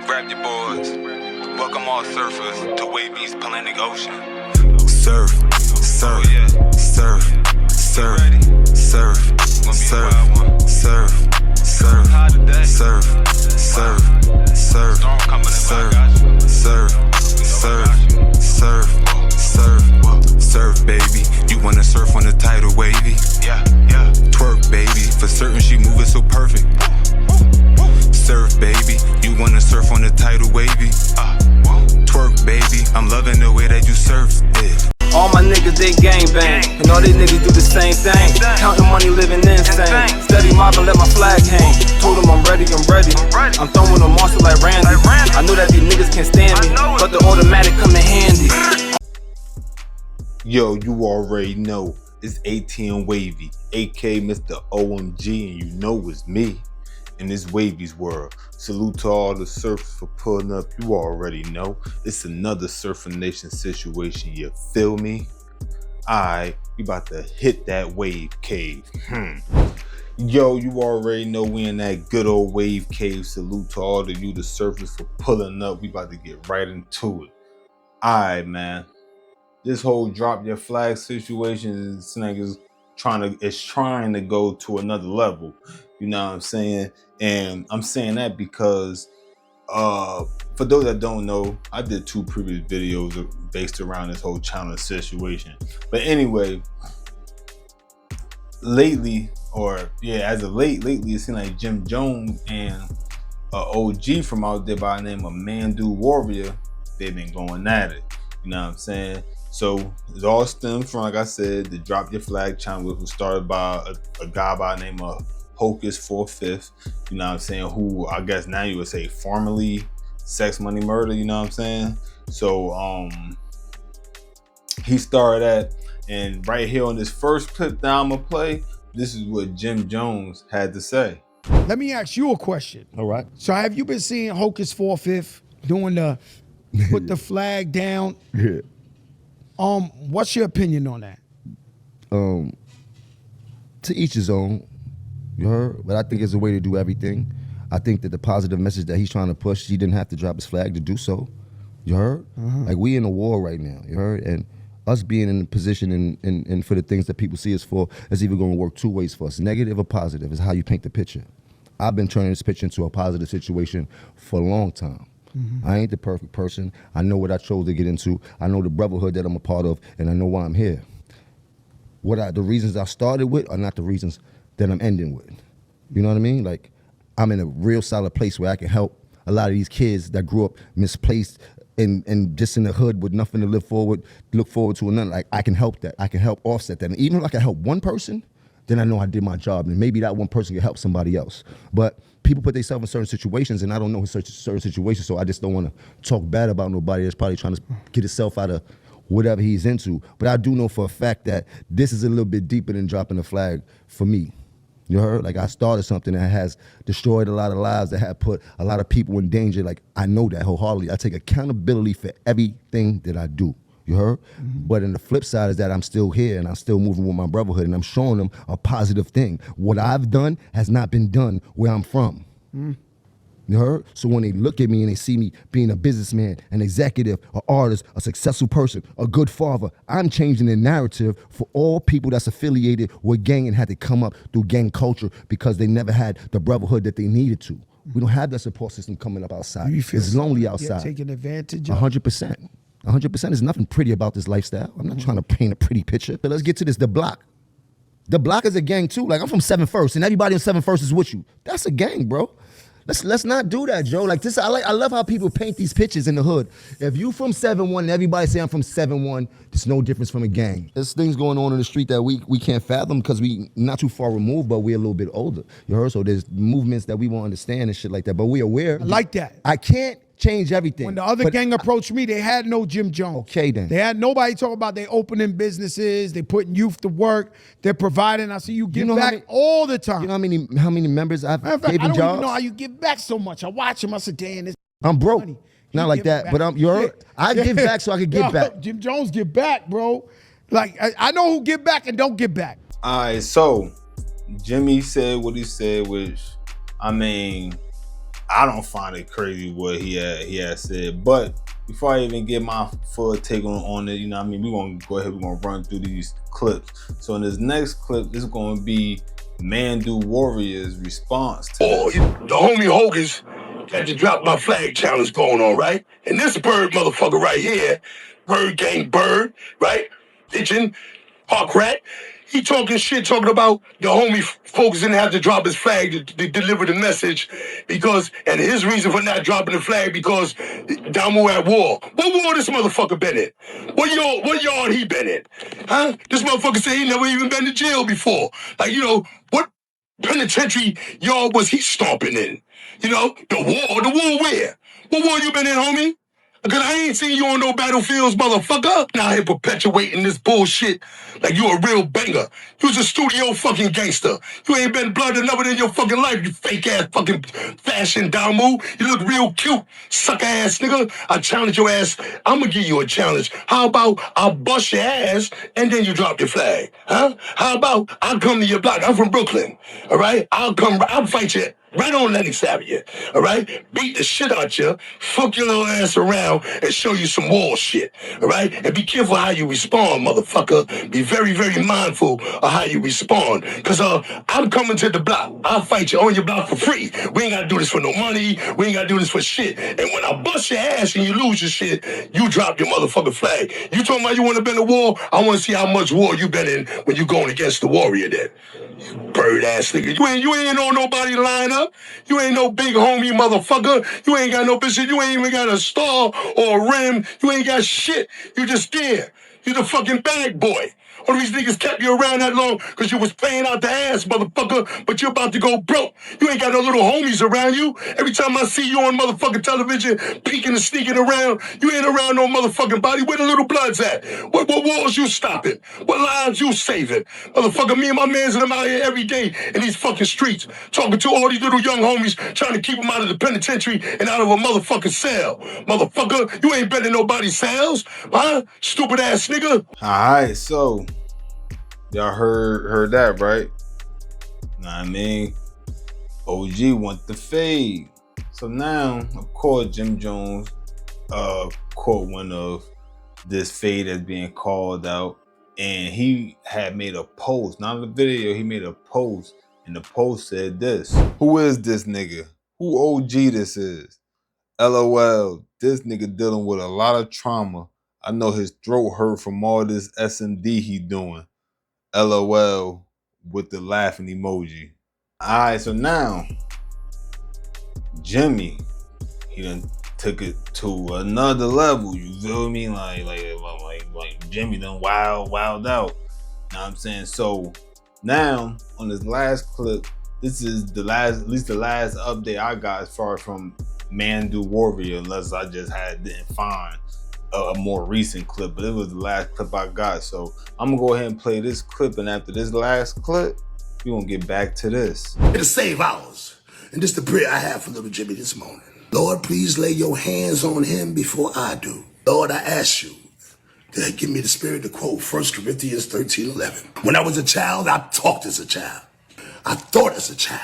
Grab your boards. Welcome all surfers to Wavvy's Atlantic Ocean. Surf, surf, surf, surf, surf, surf, surf, surf, surf, surf, surf, surf, surf, surf, surf, baby. You wanna surf on the title, Wavy? Yeah. Twerk, baby. For certain, she moving so perfect. Surf, baby. You wanna surf on the title, Wavy? Twerk, baby. I'm loving the way that you surf it. All my niggas, they gang bang, and all these niggas do the same thing. Counting money, living insane. Steady mobbing, let my flag hang. Told them I'm ready. I'm throwing them monster like Randy. I know that these niggas can't stand me, but the automatic come in handy. Yo, you already know it's ATM Wavy, aka Mr. OMG, and you know it's me in this Wavy's world. Salute to all the surfers for pulling up. You already know it's another Surfing Nation situation. You feel me? Alright, we about to hit that wave cave. Yo, you already know we in that good old wave cave. Salute to all of you, the surfers, for pulling up. We about to get right into it. Alright, man. This whole drop your flag situation is trying to go to another level. You know what I'm saying? And I'm saying that because for those that don't know, I did 2 previous videos based around this whole China situation. But anyway, lately it seems like Jim Jones and OG from out there by the name of Mandu Warrior, they've been going at it. You know what I'm saying? So it all stems from, like I said, the Drop Your Flag channel, which was started by a guy by the name of Hocus 4/5, you know what I'm saying, who I guess now you would say formerly Sex Money Murder, you know what I'm saying? So he started that, and right here on this first clip that I'm gonna play, this is what Jim Jones had to say. Let me ask you a question. All right. So have you been seeing Hocus 4/5 doing the put the flag down? Yeah. What's your opinion on that? To each his own, you heard? But I think it's a way to do everything. I think that the positive message that he's trying to push, he didn't have to drop his flag to do so. You heard? Like, we in a war right now, you heard? And us being in a position and for the things that people see us for is either going to work 2 ways for us. Negative or positive is how you paint the picture. I've been turning this picture into a positive situation for a long time. I ain't the perfect person. I know what I chose to get into. I know the brotherhood that I'm a part of, and I know why I'm here. The reasons I started with are not the reasons that I'm ending with. You know what I mean? Like, I'm in a real solid place where I can help a lot of these kids that grew up misplaced and just in the hood with nothing to look forward to, or nothing. Like, I can help that. I can help offset that. And even if I can help one person, then I know I did my job, and maybe that one person can help somebody else. But people put themselves in certain situations, and I don't know certain situations, so I just don't want to talk bad about nobody that's probably trying to get himself out of whatever he's into. But I do know for a fact that this is a little bit deeper than dropping a flag for me. You heard? Like, I started something that has destroyed a lot of lives, that had put a lot of people in danger. Like, I know that wholeheartedly. I take accountability for everything that I do. You heard? But in the flip side is that I'm still here and I'm still moving with my brotherhood, and I'm showing them a positive thing. What I've done has not been done where I'm from. You heard? So when they look at me and they see me being a businessman, an executive, an artist, a successful person, a good father, I'm changing the narrative for all people that's affiliated with gang and had to come up through gang culture because they never had the brotherhood that they needed to. We don't have that support system coming up outside. It's lonely outside. Taking advantage of 100%. 100%. There's nothing pretty about this lifestyle. I'm not trying to paint a pretty picture. But let's get to this. The Block. The Block is a gang too. Like, I'm from 7 First, and everybody in 7 First is with you. That's a gang, bro. Let's not do that, Joe. Like, this, I love how people paint these pictures in the hood. If you from 7-1 and everybody say I'm from 7-1, there's no difference from a gang. There's things going on in the street that we can't fathom because we not too far removed, but we're a little bit older. You heard? So there's movements that we won't understand and shit like that. But we aware. I like that. I can't change everything. When the other gang approached me, they had no Jim Jones. Okay, then. They had nobody talking about they opening businesses, they putting youth to work, they're providing. I see you give back all the time. You know how many members I've I gave don't jobs? even know how you give back so much. I watch him. I said, damn, this I'm broke. money. Not like that, but you heard? I give back so I can give back. Jim Jones give back, bro. Like, I know who give back and don't give back. All right, so Jimmy said what he said, which, I mean, I don't find it crazy what he had said. But before I even get my full take on it, you know what I mean, we're gonna go ahead, we're gonna run through these clips. So in this next clip, this is gonna be Mandu Warrior's response to this. The homie Hogan's got the drop my flag challenge going on, right? And this bird motherfucker right here, Bird Gang Bird, right? Itching, Hawk Rat. He talking shit, talking about the homie folks didn't have to drop his flag to deliver the message because, and his reason for not dropping the flag because Damu at war. What war this motherfucker been in? What yard he been in? Huh? This motherfucker said he never even been to jail before. Like, you know, what penitentiary yard was he stomping in? You know, the war where? What war you been in, homie? Because I ain't seen you on no battlefields, motherfucker. Now here perpetuating this bullshit like you a real banger. You's a studio fucking gangster. You ain't been blood enough in your fucking life, you fake ass fucking fashion Damu. You look real cute, sucker ass nigga. I challenge your ass. I'm gonna give you a challenge. How about I'll bust your ass and then you drop your flag? Huh? How about I'll come to your block? I'm from Brooklyn. All right? I'll fight you. Right on Lennox Avenue, all right? Beat the shit out you, fuck your little ass around, and show you some wall shit, all right? And be careful how you respond, motherfucker. Be very, very mindful of how you respond. Because I'm coming to the block. I'll fight you on your block for free. We ain't got to do this for no money. We ain't got to do this for shit. And when I bust your ass and you lose your shit, you drop your motherfucking flag. You talking about you want to be in a war? I want to see how much war you been in when you going against the warrior then. Bird ass nigga. You ain't on nobody line up. You ain't no big homie motherfucker. You ain't got no bitch. You ain't even got a star or a rim. You ain't got shit. You just there. You the fucking bag boy. All these niggas kept you around that long because you was paying out the ass, motherfucker, but you about to go broke. You ain't got no little homies around you. Every time I see you on motherfucking television, peeking and sneaking around, you ain't around no motherfucking body. Where the little bloods at? What walls you stopping? What lines you saving? Motherfucker, me and my mans and them out here every day in these fucking streets, talking to all these little young homies, trying to keep them out of the penitentiary and out of a motherfucking cell. Motherfucker, you ain't been in nobody's cells, huh? Stupid ass nigga. All right, so y'all heard that, right? Know what I mean? OG want the fade. So now, of course, Jim Jones caught one of this fade that's being called out. And he had made a post, not a video, he made a post. And the post said this: who is this nigga? Who OG this is? LOL, this nigga dealing with a lot of trauma. I know his throat hurt from all this SMD he doing. LOL with the laughing emoji. Alright, so now Jimmy, he done took it to another level. You feel me? Like Jimmy done wild out. Know what I'm saying? So now on this last clip, this is the last, at least the last update I got as far as from Mandu Warrior, unless I just didn't find a more recent clip, but it was the last clip I got. So I'm gonna go ahead and play this clip, and after this last clip, we're gonna get back to this. It'll save ours. And this is the prayer I have for little Jimmy this morning. Lord, please lay your hands on him before I do. Lord, I ask you to give me the spirit to quote 1 Corinthians 13:11. When I was a child, I talked as a child. I thought as a child.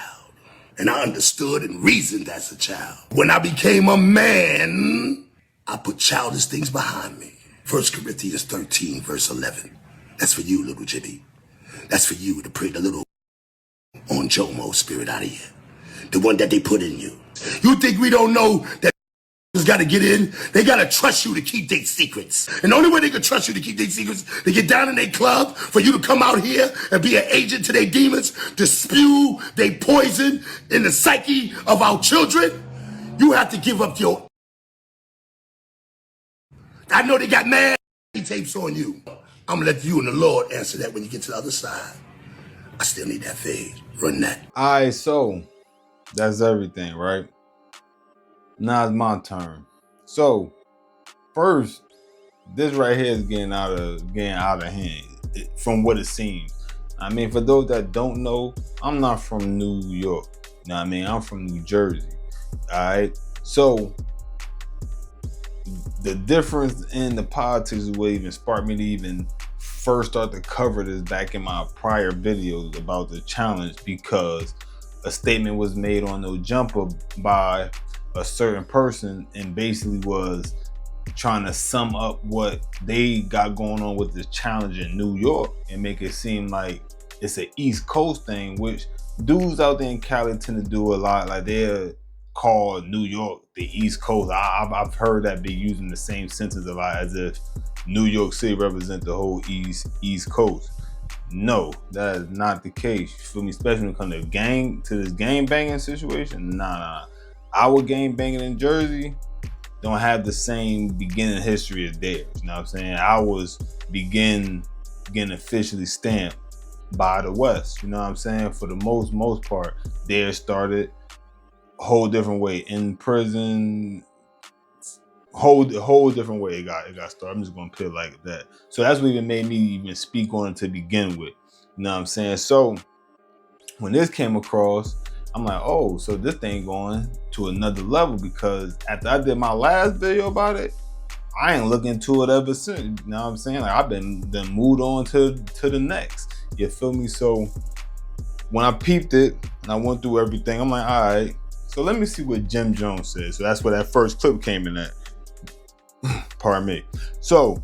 And I understood and reasoned as a child. When I became a man, I put childish things behind me. 1 Corinthians 13, verse 11. That's for you, little Jimmy. That's for you to pray the little on Jomo spirit out of you. The one that they put in you. You think we don't know that got to get in? They got to trust you to keep their secrets. And the only way they can trust you to keep their secrets, to get down in their club, for you to come out here and be an agent to their demons, to spew their poison in the psyche of our children. You have to give up your... I know they got mad tapes on you. I'm going to let you and the Lord answer that when you get to the other side. I still need that fade. Run that. All right, so that's everything, right? Now it's my turn. So first, this right here is getting out of hand from what it seems. I mean, for those that don't know, I'm not from New York. You know what I mean? I'm from New Jersey. All right. So the difference in the politics is what even sparked me to even first start to cover this back in my prior videos about the challenge, because a statement was made on No Jumper by a certain person, and basically was trying to sum up what they got going on with this challenge in New York and make it seem like it's an East Coast thing, which dudes out there in Cali tend to do a lot. Like, they're called New York the East Coast. I've heard that be using the same sentence a lot, as if New York City represent the whole East Coast. No, that is not the case. You feel me? Especially when it comes to this gang banging situation. Nah. Our gang banging in Jersey don't have the same beginning history as theirs. You know what I'm saying? Ours getting officially stamped by the West. You know what I'm saying? For the most part, theirs started a whole different way in prison. Whole different way it got started. I'm just gonna put it like that. So that's what even made me even speak on it to begin with. You know what I'm saying? So when this came across, I'm like, oh, so this thing going to another level, because after I did my last video about it, I ain't looking into it ever since. You know what I'm saying? Like, I've been moved on to the next. You feel me? So when I peeped it and I went through everything, I'm like, all right, so let me see what Jim Jones said. So that's where that first clip came in at. Pardon me. So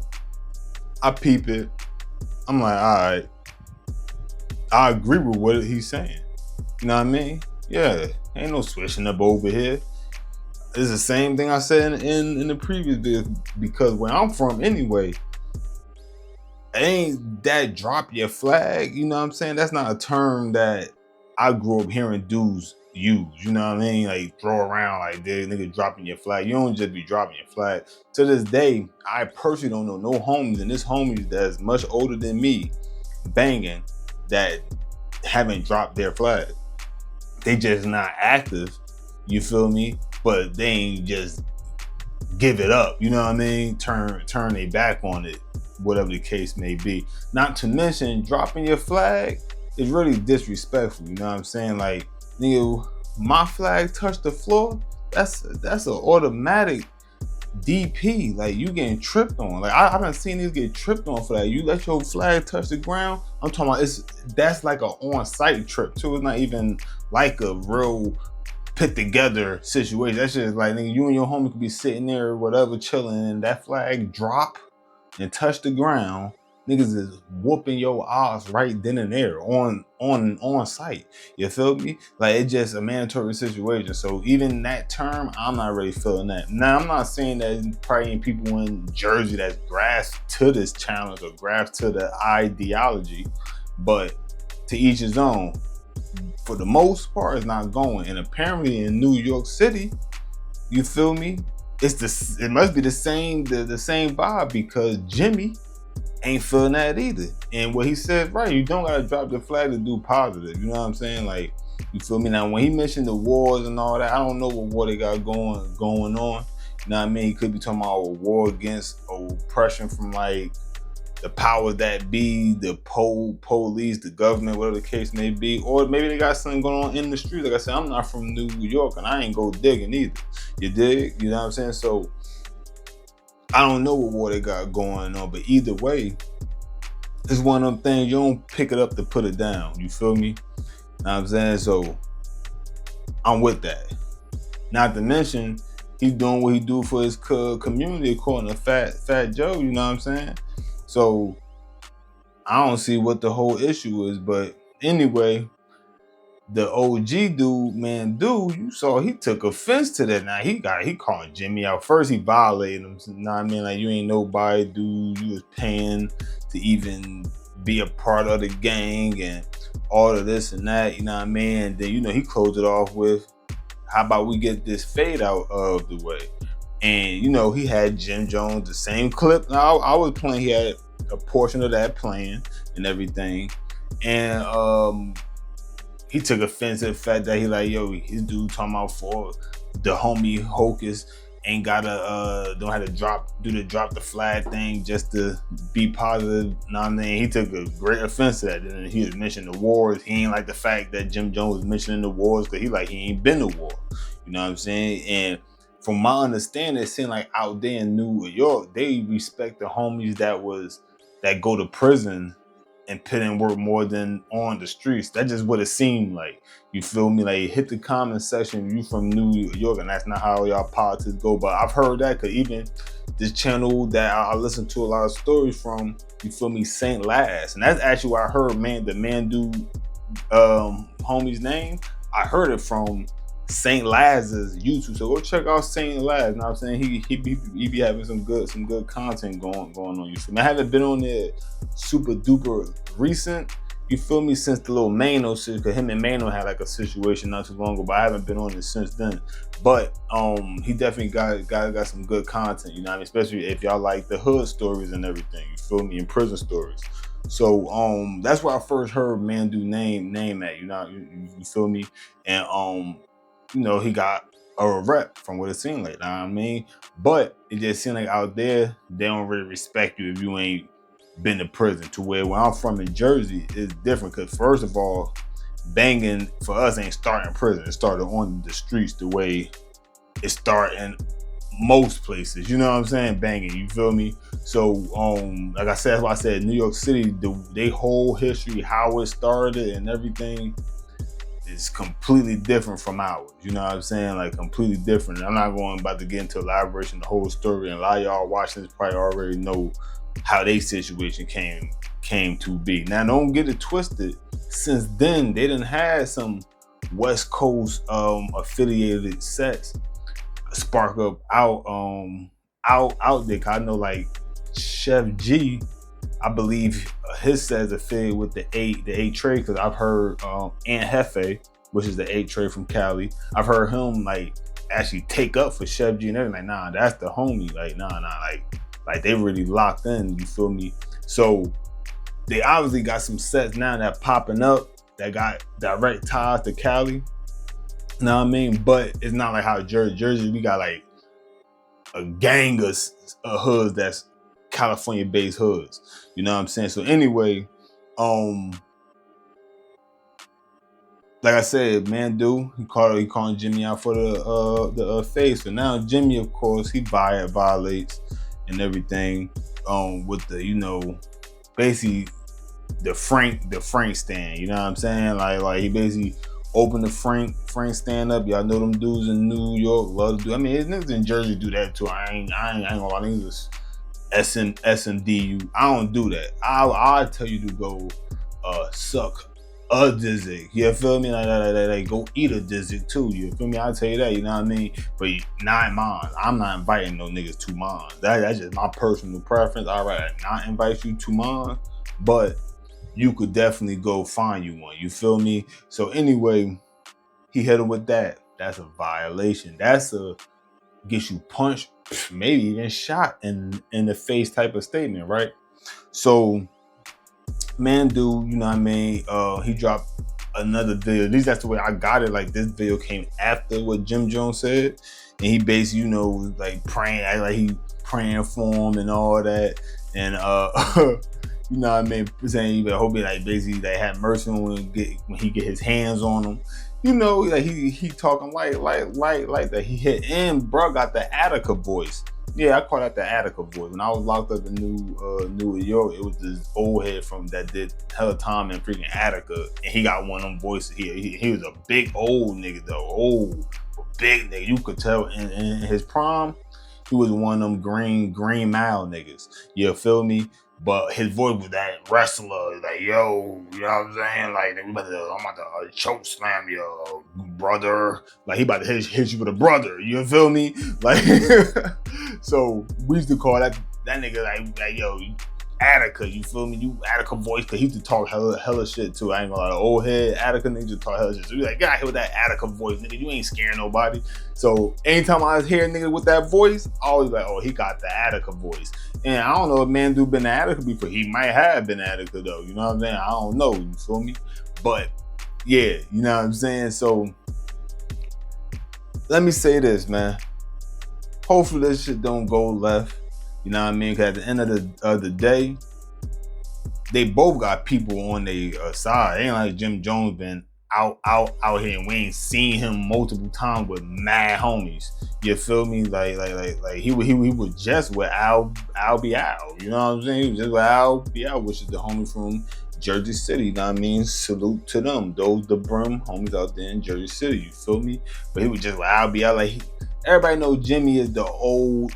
I peep it. I'm like, all right, I agree with what he's saying. You know what I mean? Yeah, ain't no switching up over here. It's the same thing I said in the previous video, because where I'm from anyway, ain't that drop your flag, you know what I'm saying? That's not a term that I grew up hearing dudes use, you know what I mean? Like, throw around like this, nigga dropping your flag. You don't just be dropping your flag. To this day, I personally don't know no homies, and this homies that's much older than me banging that haven't dropped their flag. They just not active, you feel me? But they ain't just give it up, you know what I mean? Turn their back on it, whatever the case may be. Not to mention, dropping your flag is really disrespectful, you know what I'm saying? Like, nigga, my flag touched the floor, that's an automatic DP. Like, you getting tripped on. Like, I done seen these get tripped on for that. You let your flag touch the ground, I'm talking about, that's like an on-site trip too. It's not even like a real put together situation. That's just like, nigga, you and your homie could be sitting there or whatever, chilling, and that flag drop and touch the ground. Niggas is whooping your ass right then and there on site. You feel me? Like, it's just a mandatory situation. So even that term, I'm not really feeling that. Now, I'm not saying that probably ain't people in Jersey that's grasped to this challenge or grasped to the ideology, but to each his own. For the most part, it's not going. And apparently in New York City, you feel me? It must be the same vibe, because Jimmy ain't feeling that either. And what he said, right, you don't gotta drop the flag to do positive. You know what I'm saying? Like, you feel me? Now, when he mentioned the wars and all that, I don't know what war they got going on. You know what I mean? He could be talking about a war against oppression from, like, the power that be, the police, the government, whatever the case may be. Or maybe they got something going on in the street. Like I said, I'm not from New York, and I ain't go digging either. You dig? You know what I'm saying? So I don't know what war they got going on, but either way, it's one of them things, you don't pick it up to put it down. You feel me? Know what I'm saying? So I'm with that. Not to mention, he's doing what he do for his community, according to Fat Joe, you know what I'm saying? So I don't see what the whole issue is. But anyway, the OG dude, Mandu, you saw he took offense to that. Now he calling Jimmy out. First he violated him. You know what I mean? Like, you ain't nobody, dude. You was paying to even be a part of the gang and all of this and that. You know what I mean? And then, you know, he closed it off with, how about we get this fade out of the way? And, you know, he had Jim Jones, the same clip. Now, I was playing, he had a portion of that playing and everything. And he took offense at the fact that he like, yo, his dude talking about for the homie Hocus ain't gotta don't have to drop the flag thing just to be positive. Nah, I mean, he took a great offense to that. And he was mentioning the wars. He ain't like the fact that Jim Jones was mentioning the wars, because he ain't been to war. You know what I'm saying? And from my understanding, it seemed like out there in New York, they respect the homies that go to prison and put in work more than on the streets. That's just what it seemed like. You feel me? Like, hit the comment section. You from New York, and that's not how y'all politics go. But I've heard that, because even this channel that I listen to a lot of stories from, you feel me, St. Laz, and that's actually where I heard the Mandu homie's name. I heard it from St. Laz's YouTube, so go check out St. Laz. You know what I'm saying? He be having some good content going on YouTube. I haven't been on there super duper recent, you feel me, since the little Mano shit, because him and Mano had like a situation not too long ago, but I haven't been on it since then. But he definitely got some good content, you know what I mean? Especially if y'all like the hood stories and everything, you feel me, and prison stories. So that's where I first heard Mandu name at, you know, you feel me? And you know, he got a rep from what it seemed like, you know what I mean? But it just seemed like out there, they don't really respect you if you ain't been to prison. To where I'm from in Jersey, it's different, because first of all, banging for us ain't starting in prison. It started on the streets the way it started in most places, you know what I'm saying? Banging, you feel me? So like I said, that's why I said New York City, they whole history, how it started and everything, is completely different from ours. You know what I'm saying? Like, completely different. I'm not about to get into elaboration the whole story, and a lot of y'all watching this probably already know how their situation came to be. Now, don't get it twisted. Since then, they done had some West Coast affiliated sets spark up out there. I know, like, Chef G, I believe his set's affiliated with the 8 trade, because I've heard Aunt Hefe, which is the 8 trade from Cali, I've heard him like actually take up for Chef G and everything. Like, nah, that's the homie. Like, nah, like they really locked in, you feel me? So they obviously got some sets now that popping up that got direct ties to Cali, you know what I mean? But it's not like how Jersey, we got like a gang of hoods that's California-based hoods, you know what I'm saying? So anyway, like I said, Mandu, he calling Jimmy out for the face. So now Jimmy, of course, he violates and everything with the, you know, basically the Frank stand, you know what I'm saying? Like he basically opened the Frank stand up. Y'all know them dudes in New York love to do. I mean, niggas in Jersey do that too. I ain't gonna lie, niggas SMDU. I don't do that. I'll tell you to go suck a dizzy. You feel me? Like go eat a dizzy too. You feel me? I'll tell you that, you know what I mean? But not mine. I'm not inviting no niggas to mine. That's just my personal preference. I'd rather not invite you to mine, but you could definitely go find you one. You feel me? So anyway, he hit him with that. That's a violation. That's a gets you punched, maybe even shot in the face type of statement, right? So Mandu, you know what I mean, he dropped another video. At least that's the way I got it. Like, this video came after what Jim Jones said, and he basically, you know, like praying, like he praying for him and all that, and you know what I mean, saying, I hope he like basically they had mercy on when he get his hands on him. You know, like he talking like that. He hit, and bro got the Attica voice. Yeah, I call that the Attica voice. When I was locked up in New York, it was this old head from that did hella time in freaking Attica, and he got one of them voices. He was a big old nigga though, old big nigga. You could tell in his prime, he was one of them green mile niggas. You feel me? But his voice was that wrestler, like, yo, you know what I'm saying? Like, I'm about to choke slam you, brother. Like, he about to hit you with a brother, you feel me? Like, so we used to call that nigga like yo, Attica, you feel me? You Attica voice, cause he used to talk hella shit too. I ain't gonna lie, old head Attica nigga used to talk hella shit. So we like, get out here with that Attica voice, nigga. You ain't scaring nobody. So anytime I hear a nigga with that voice, I always like, oh, he got the Attica voice. And I don't know if Mandu been to Attica before. He might have been to Attica though. You know what I'm saying? I don't know. You feel me? But yeah, you know what I'm saying? So let me say this, man. Hopefully this shit don't go left. You know what I mean? Because at the end of the day, they both got people on their side. It ain't like Jim Jones been out here and we ain't seen him multiple times with mad homies. You feel me? Like he was just with Al Bial. You know what I'm saying? He was just with Al Bial, which is the homie from Jersey City, you know what I mean? Salute to them. Those the Brim homies out there in Jersey City, you feel me? But he was just like, I'll be out like, everybody know Jimmy is the old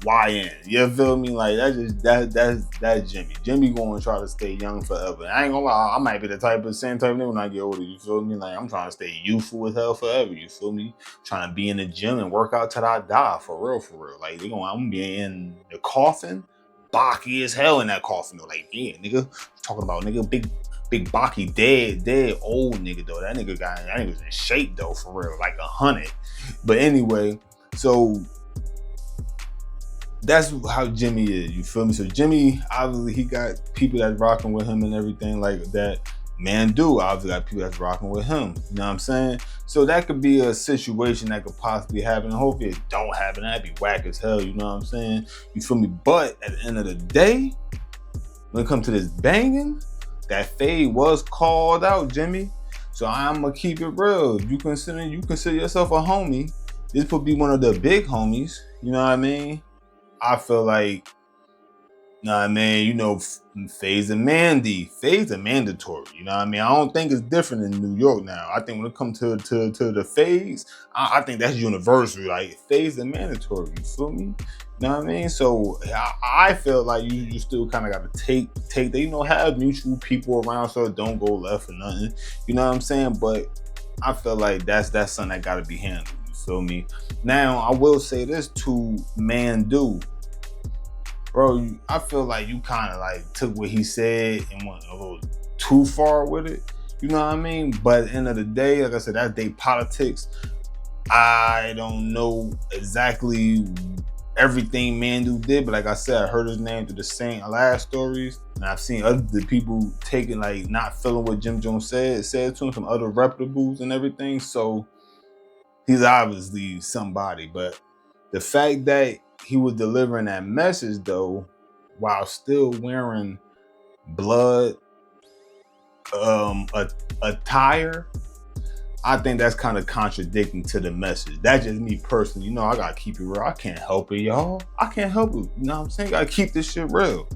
YN. You feel me? Like that's Jimmy. Jimmy gonna try to stay young forever. I ain't gonna lie, I might be the same type of nigga when I get older. You feel me? Like I'm trying to stay youthful as hell forever. You feel me? Trying to be in the gym and work out till I die. For real. Like I'm gonna be in the coffin, bocky as hell in that coffin though. Like yeah, nigga, talking about nigga big bocky dead old nigga though. That nigga was in shape though for real, like 100. But anyway, so. That's how Jimmy is, you feel me? So Jimmy, obviously, he got people that's rocking with him and everything like that. Mandu, obviously, got people that's rocking with him. You know what I'm saying? So that could be a situation that could possibly happen. Hopefully it don't happen. That'd be whack as hell, you know what I'm saying? You feel me? But at the end of the day, when it comes to this banging, that fade was called out, Jimmy. So I'm gonna keep it real. You consider yourself a homie. This would be one of the big homies, you know what I mean? I feel like, you know, fades are mandatory. You know what I mean? I don't think it's different in New York now. I think when it comes to the fades, I think that's universal. Like fades are mandatory. You feel me? You know what I mean? So I feel like you still kind of got to take that. You know, have mutual people around so it don't go left or nothing. You know what I'm saying? But I feel like that's something that got to be handled. Feel me? Now I will say this to Mandu, bro. I feel like you kind of like took what he said and went a little too far with it. You know what I mean? But at the end of the day, like I said, that's their politics. I don't know exactly everything Mandu did, but like I said, I heard his name through the same last stories, and I've seen other people taking like not feeling what Jim Jones said to him, some other reputables and everything. So. He's obviously somebody, but the fact that he was delivering that message though, while still wearing blood attire, I think that's kind of contradicting to the message. That's just me personally. You know, I gotta keep it real. I can't help it, y'all. I can't help it. You know what I'm saying? Gotta keep this shit real.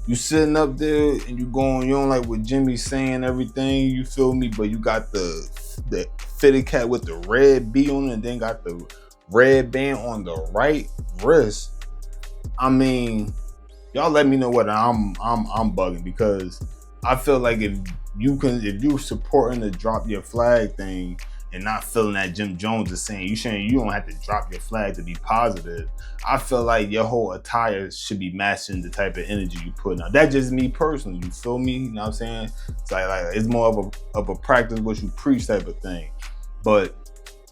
You sitting up there and you don't like what Jimmy's saying, everything, you feel me? But you got the fitted cap with the red B on it and then got the red band on the right wrist. I mean, y'all let me know what I'm bugging, because I feel like if you're supporting the drop your flag thing and not feeling that Jim Jones is saying you don't have to drop your flag to be positive. I feel like your whole attire should be matching the type of energy you put out. That's just me personally, you feel me? You know what I'm saying? It's like it's more of a practice what you preach type of thing. But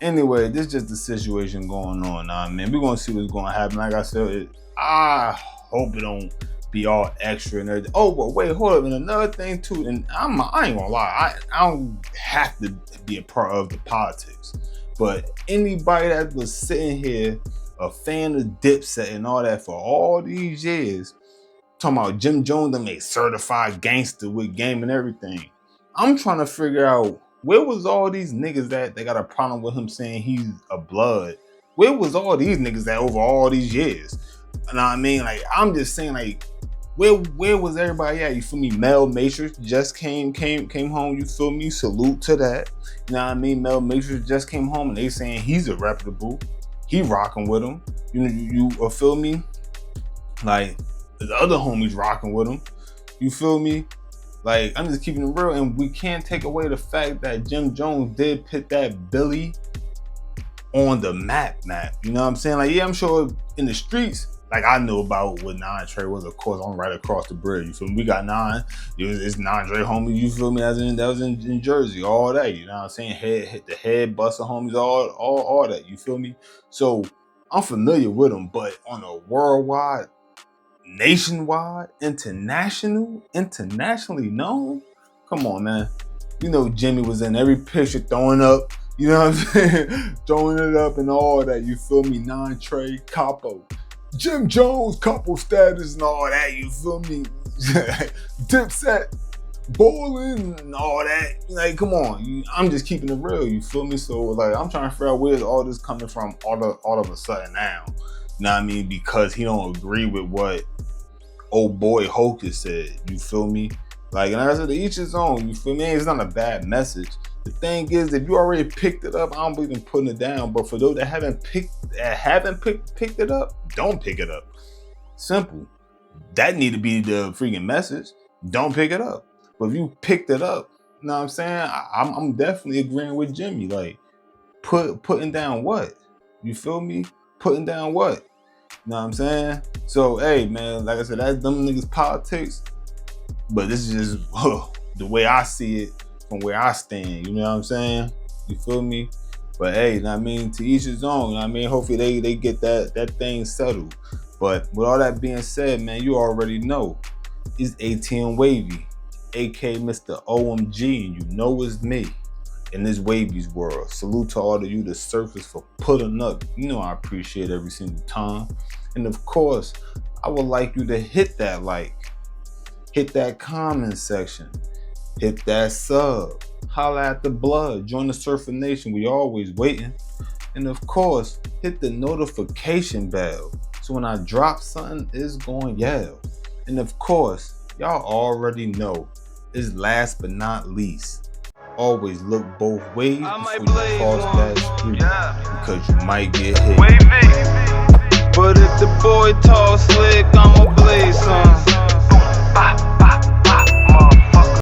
anyway, this is just the situation going on now, man. We're gonna see what's gonna happen. Like I said, I hope it don't be all extra and everything. Oh, but wait, hold up. And another thing too, and I ain't gonna lie, I don't have to be a part of the politics. But anybody that was sitting here, a fan of Dipset and all that for all these years, talking about Jim Jones that made certified gangster with game and everything. I'm trying to figure out, where was all these niggas that they got a problem with him saying he's a blood? Where was all these niggas that over all these years? You know what I mean? Like, I'm just saying, like, where was everybody at? You feel me? Mel Matrix just came home. You feel me? Salute to that. You know what I mean? Mel Matrix just came home and they saying he's a reputable. He rocking with him. You feel me? Like, the other homies rocking with him. You feel me? Like, I'm just keeping it real, and we can't take away the fact that Jim Jones did put that Billy on the map. You know what I'm saying? Like, yeah, I'm sure in the streets, like I know about what Nine Trey was, of course, I'm right across the bridge. You feel me? We got Nine. It's Nine Trey homies, you feel me? That was in Jersey, all that, you know what I'm saying? Hit the head buster homies, all that, you feel me? So I'm familiar with them, but on a worldwide, nationwide, internationally known, come on, man. You know Jimmy was in every picture throwing up, you know what I'm saying? Throwing it up and all that, you feel me? Nine Trey, Capo. Jim Jones, couple status and all that, you feel me? Dipset, bowling and all that. Like, come on, I'm just keeping it real, you feel me? So, like, I'm trying to figure out where's all this coming from all of a sudden now. You know what I mean? Because he don't agree with what old boy Hocus said, you feel me? Like, and I said, to each his own. You feel me? It's not a bad message. The thing is, if you already picked it up, I don't believe in putting it down. But for those that haven't picked it up, don't pick it up. Simple. That need to be the freaking message. Don't pick it up. But if you picked it up, you know what I'm saying? I'm definitely agreeing with Jimmy. Like, putting down what? You feel me? Putting down what? You know what I'm saying? So, hey, man, like I said, that's them niggas' politics. But this is just the way I see it from where I stand. You know what I'm saying? You feel me? But hey, you know what I mean? To each his own. You know what I mean? Hopefully they get that thing settled. But with all that being said, man, you already know. It's ATM Wavy, aka Mr. OMG, and you know it's me in this Wavy's world. Salute to all of you, the surfers, for pulling up. You know I appreciate every single time. And of course, I would like you to hit that like, hit that comment section, hit that sub, holla at the blood, join the Surfer Nation. We always waiting. And of course, hit the notification bell, so when I drop something, it's going yell. And of course, y'all already know, it's last but not least, always look both ways before you cross that street, because you might get hit. But if the boy tall slick, I'ma